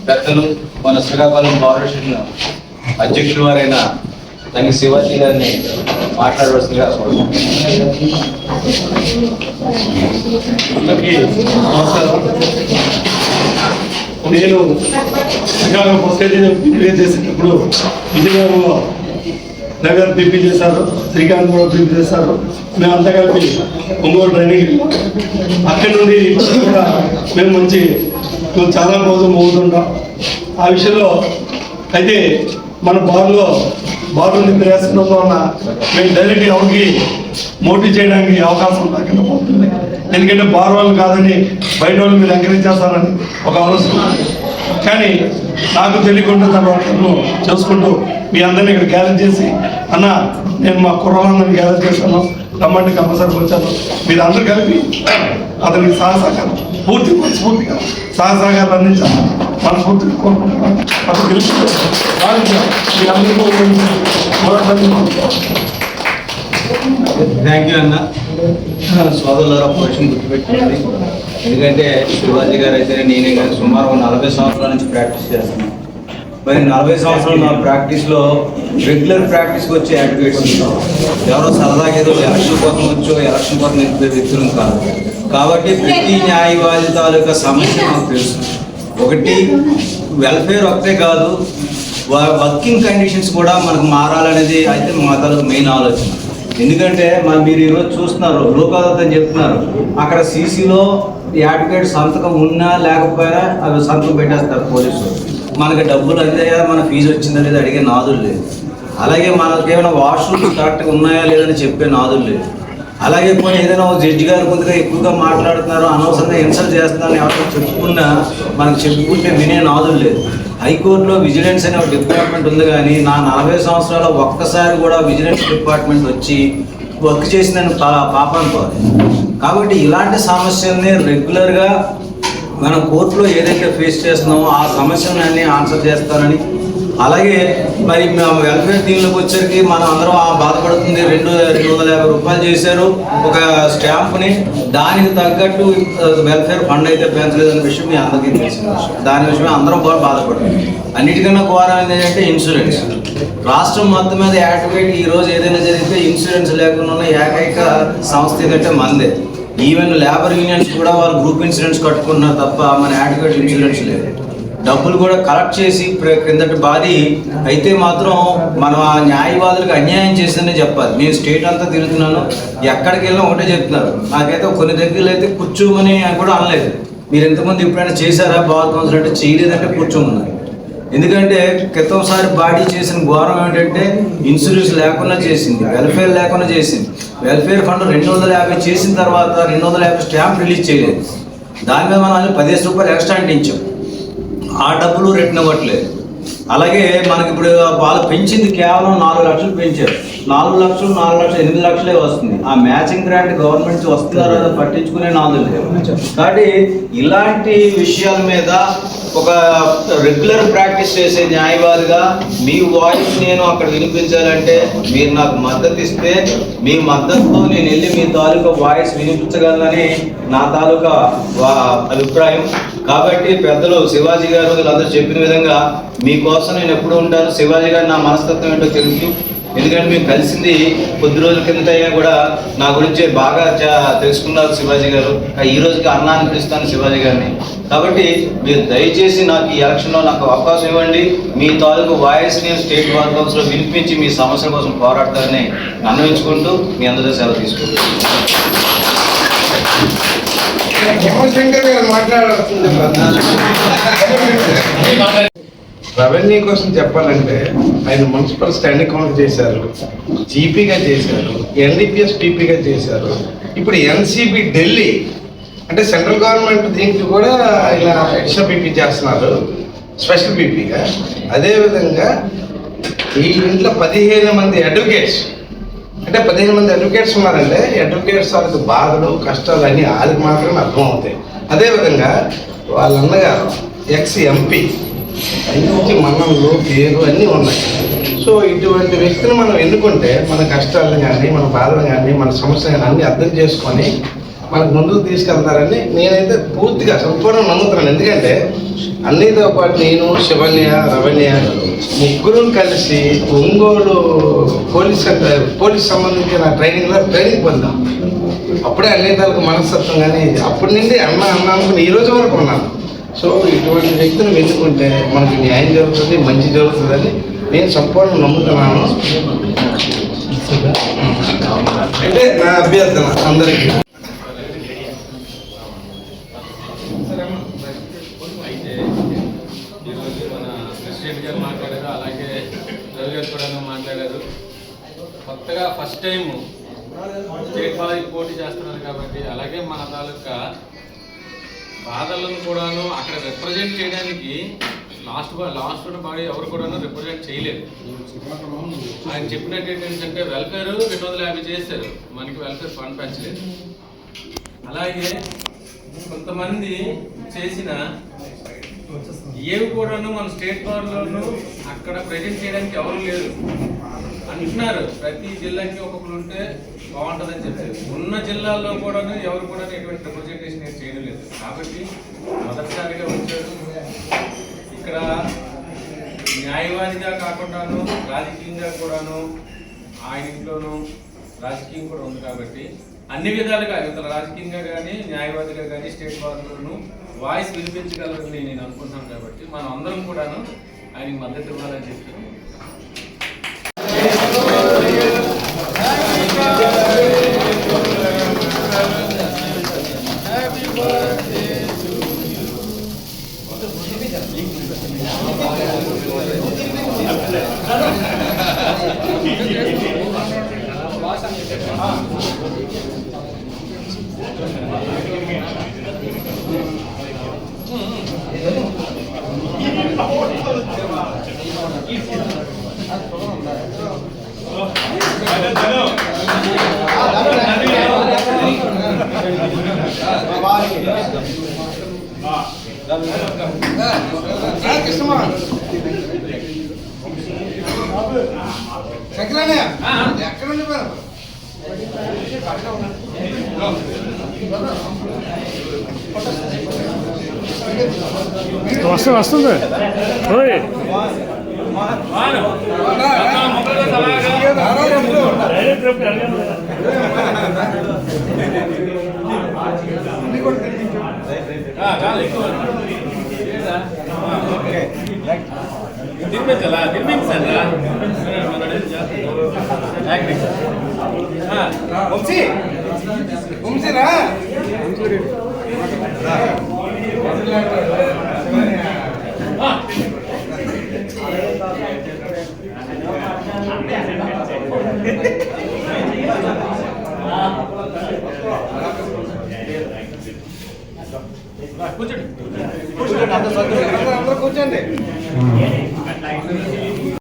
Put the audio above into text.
పెద్దలు మన శ్రీకాకుళం ఫౌండేషన్ అధ్యక్షుల వారైన దాని శివాజీ గారిని మాట్లాడవలసిందిగా నేను శ్రీకాకుళం సొసైటీ ప్రిపేర్ చేసేటప్పుడు విజయనగరంలో నగర్ పిపి చేశారు, శ్రీకాకుళం కూడా పిపి చేశారు. మేమంతా కలిపి ఒంగోలు ట్రైనింగ్ అక్కడి నుండి కూడా మేము చాలా రోజులు మోగుతుంటాం. ఆ విషయంలో అయితే మన బార్లో నిద్రేస్తుండడం వలన మేము డైరెక్ట్ ఎవరికి మోటివ్ చేయడానికి అవకాశం లేకుండా పోతుంది. ఎందుకంటే బార్ వాళ్ళు కాదని బయట వాళ్ళు మీరు ఎంకరేజ్ చేస్తారని ఒక ఆలోచన. కానీ నాకు తెలియకుండా తర్వాత చూసుకుంటూ మీ అందరినీ ఇక్కడ గ్యాదర్ చేసి అన్న నేను మా కుర్రాళ్ళందరినీ గ్యాదర్ చేస్తాను, రమ్మంటే కంపల్సరీ వచ్చాను. మీరు అందరూ కలిపి అతనికి సహసహకారం మనస్ఫూర్తిగా సహసహకారం అందించాలి మనస్ఫూర్తిగా కోరుకుంటున్నాను. అతను థ్యాంక్ యూ అన్న. సోదరులారా పొజిషన్ గుర్తుపెట్టుకోండి. ఎందుకంటే శివాజీ గారు అయితే నేనే కానీ సుమారు 40 సంవత్సరాల నుంచి ప్రాక్టీస్ చేస్తున్నాను. మరి 40 సంవత్సరాలు నా ప్రాక్టీస్లో రెగ్యులర్ ప్రాక్టీస్కి వచ్చే అడ్వకేట్స్ ఎవరో సరదాగా ఏదో ఎలక్షన్ కోసం వచ్చో ఎలక్షన్ కోసం నిలిపే వ్యక్తులు కాదు. కాబట్టి ప్రతి న్యాయవాది తాలూకా సమస్య నాకు తెలుసు. ఒకటి వెల్ఫేర్ ఒక్కటే కాదు, వర్కింగ్ కండిషన్స్ కూడా మనకు మారాలనేది అయితే మా తాలూకు మెయిన్ ఆలోచన. ఎందుకంటే మీరు ఈరోజు చూస్తున్నారు లోకాదాలత్ అని చెప్తున్నారు, అక్కడ సీసీలో అడ్వకేట్ సంతకం ఉన్నా లేకపోయినా అవి సంతకం పెట్టేస్తారు పోలీసులు. మనకి డబ్బులు అందాయా, మన ఫీజు వచ్చిందా లేదా అడిగే నాదులు లేదు. అలాగే మనకి ఏమైనా వాష్రూమ్స్ కరెక్ట్గా ఉన్నాయా లేదని చెప్పే నాదులు లేదు. అలాగే పోనీ ఏదైనా జడ్జి గారు కొద్దిగా ఎక్కువగా మాట్లాడుతున్నారు, అనవసరంగా ఇన్సల్ట్ చేస్తున్నారని ఎవరైనా చెప్పుకున్నా మనకు చెప్పుకుంటే వినే నాదులు లేదు. హైకోర్టులో విజిలెన్స్ అనే ఒక డిపార్ట్మెంట్ ఉంది, కానీ నా 40 సంవత్సరాల ఒక్కసారి కూడా విజిలెన్స్ డిపార్ట్మెంట్ వచ్చి వర్క్ చేసిందని పాపాన్ని పోలేదు. కాబట్టి ఇలాంటి సమస్యల్ని రెగ్యులర్గా మనం కోర్టులో ఏదైతే ఫేస్ చేస్తున్నామో ఆ సమస్యలన్నీ ఆన్సర్ చేస్తానని, అలాగే మరి వెల్ఫేర్ దీనిలోకి వచ్చరికి మనం అందరం బాధపడుతుంది. 250 రూపాయలు చేశారు ఒక స్టాంప్ని, దానికి తగ్గట్టు వెల్ఫేర్ ఫండ్ అయితే పెంచలేదనే విషయం మీ అందరికీ తెలిసిన విషయం. దాని విషయమే అందరం కూడా బాధపడుతుంది. అన్నిటికన్నా ఘోరం ఏంటంటే ఇన్సూరెన్స్. రాష్ట్రం మొత్తం మీద యాక్టివేట్ ఈరోజు ఏదైనా జరిగితే ఇన్సూరెన్స్ లేకుండా ఉన్న ఏకైక సంస్థ ఏదంటే మందే. ఈవెన్ లేబర్ యూనియన్స్ కూడా వాళ్ళు గ్రూప్ ఇన్సూరెన్స్ కట్టుకుంటున్నారు తప్ప మన యాక్టివేట్ ఇన్సూరెన్స్ లేదు. డబ్బులు కూడా కలెక్ట్ చేసి క్రిందటి బాధి అయితే మాత్రం మనం ఆ న్యాయవాదులకు అన్యాయం చేసిందనే చెప్పాలి. నేను స్టేట్ అంతా తిరుగుతున్నాను, ఎక్కడికి వెళ్ళినా ఒకటే చెప్తున్నారు. నాకైతే కొన్ని దగ్గరలో అయితే కూర్చోమని కూడా అనలేదు. మీరు ఎంతమంది ఎప్పుడైనా చేశారా బార్ కౌన్సిల్ అంటే చేయలేదంటే కూర్చోమన్నారు. ఎందుకంటే క్రితంసారి బాడీ చేసిన ఘోరం ఏంటంటే ఇన్సూరెన్స్ లేకుండా చేసింది, వెల్ఫేర్ లేకుండా చేసింది. వెల్ఫేర్ ఫండ్ 250 చేసిన తర్వాత 250 స్టాంప్ రిలీజ్ చేయలేదు. దాని మీద మనం 10 రూపాయలు ఎక్స్ట్రా అంటించాం. ఆ డబ్బులు రిటర్న్ ఇవ్వట్లేదు. అలాగే మనకి ఇప్పుడు వాళ్ళు పెంచింది కేవలం 4 లక్షలు పెంచారు. 4 లక్షలు 8 లక్షలే వస్తుంది. ఆ మ్యాచింగ్ గ్రాంట్ గవర్నమెంట్ వస్తున్నారో అదో పట్టించుకునే నాదులు లేవు. కాబట్టి ఇలాంటి విషయాల మీద ఒక రెగ్యులర్ ప్రాక్టీస్ చేసే న్యాయవాదిగా మీ వాయిస్ నేను అక్కడ వినిపించాలంటే మీరు నాకు మద్దతు ఇస్తే, మీ మద్దతుతో నేను వెళ్ళి మీ తాలూకా వాయిస్ వినిపించగలనని నా తాలూకా అభిప్రాయం. కాబట్టి పెద్దలు శివాజీ గారు వీళ్ళందరూ చెప్పిన విధంగా మీకోసం నేను ఎప్పుడు ఉంటాను. శివాజీ గారు నా మనస్తత్వం ఏంటో తెలుసు. ఎందుకంటే మేము కలిసింది కొద్ది రోజుల కిందట అయినా కూడా నా గురించి బాగా తెలుసుకున్నారు శివాజీ గారు. ఈ రోజుకి అన్నాన్ని పిలుస్తాను శివాజీ గారిని. కాబట్టి మీరు దయచేసి నాకు ఈ ఎలక్షన్లో నాకు అవకాశం ఇవ్వండి. మీ తాలూకు వాయిస్ నేను స్టేట్ బార్ కౌన్సిల్లో వినిపించి మీ సమస్యల కోసం పోరాడతారని అన్వయించుకుంటూ మీ అందరూ సెలవు తీసుకుంటాను. రెవెన్యూ కోసం చెప్పాలంటే ఆయన మున్సిపల్ స్టాండింగ్ కౌన్సిల్ చేశారు, జీపీగా చేశారు, ఎన్డీపీఎస్ పీపీగా చేశారు. ఇప్పుడు ఎన్సీబీ ఢిల్లీ అంటే సెంట్రల్ గవర్నమెంట్ దీనికి కూడా ఇలా ఎడిషనల్ పీపీ చేస్తున్నారు, స్పెషల్ పీపీగా. అదేవిధంగా ఈ ఇంట్లో 15 మంది అడ్వకేట్స్ అంటే 15 మంది అడ్వకేట్స్ ఉన్నారంటే అడ్వకేట్స్ వాళ్ళకి బాధలు కష్టాలు అన్నీ వాళ్ళకి మాత్రమే అర్థమవుతాయి. అదేవిధంగా వాళ్ళ అన్నగారు ఎక్స్ ఎంపీ మంచి మన్నలు పేరు అన్నీ ఉన్నాయి. సో ఇటువంటి వ్యక్తిని మనం ఎన్నుకుంటే మన కష్టాలను కానీ మన బాధలు కానీ మన సమస్యలు కానీ అన్నీ అర్థం చేసుకొని మనకు ముందుకు తీసుకెళ్తారని నేనైతే పూర్తిగా సంపూర్ణ నమ్ముతున్నాను. ఎందుకంటే అన్నితో పాటు నేను శివన్య రవణ్య ముగ్గురు కలిసి ఒంగోలు పోలీస్ సంబంధించిన ట్రైనింగ్ పొందాం. అప్పుడే అన్నితాలకు మనస్తత్వం కానీ అప్పటి నుండి అన్న అనుకుని ఈ రోజు వరకు ఉన్నాను. సో ఇటువంటి వ్యక్తులు వెతుకుంటే మనకి న్యాయం జరుగుతుంది, మంచి జరుగుతుందని నేను సంపూర్ణ నమ్ముతున్నాను. అంటే నా అభ్యర్థన అందరికీ. అయితే ఈరోజు మన ప్రెసిడెంట్ గారు మాట్లాడారు, అలాగే రవి గారు కూడా మాట్లాడారు. కొత్తగా ఫస్ట్ టైం స్టేట్ బాడీకి పోటీ చేస్తున్నారు కాబట్టి, అలాగే మన తాలూకా బాధలను కూడాను అక్కడ రిప్రజెంట్ చేయడానికి లాస్ట్ బాడీ ఎవరు కూడాను రిప్రజెంట్ చేయలేదు. ఆయన చెప్పినట్టు ఏంటంటే వెల్ఫేర్ 250 చేశారు, మనకి వెల్ఫేర్ ఫండ్ పెంచలేదు. అలాగే కొంతమంది చేసిన ఏవి కూడాను మన స్టేట్ పవర్లోను అక్కడ ప్రజెంట్ చేయడానికి ఎవరు లేరు అంటున్నారు. ప్రతి జిల్లాకి ఒక్కొక్కరు ఉంటే బాగుంటుందని చెప్పారు. ఉన్న జిల్లాల్లో కూడాను ఎవరు కూడా ఎటువంటి రిప్రజెంటేషన్ చేయడం లేదు. కాబట్టి మొదటిసారిగా వచ్చారు. ఇక్కడ న్యాయవాదిగా కాకుండాను రాజకీయంగా కూడాను ఆయన ఇంట్లోనూ రాజకీయం కూడా ఉంది. కాబట్టి అన్ని విధాలుగా ఇతర రాజకీయంగా కానీ న్యాయవాదిగా కానీ స్టేట్ బార్లోనూ వాయిస్ వినిపించగలరని నేను అనుకుంటున్నాను. కాబట్టి మనం అందరం కూడాను ఆయనకి మద్దతు ఇవ్వాలని చెప్పి వస్తుంది కూర్చోండి.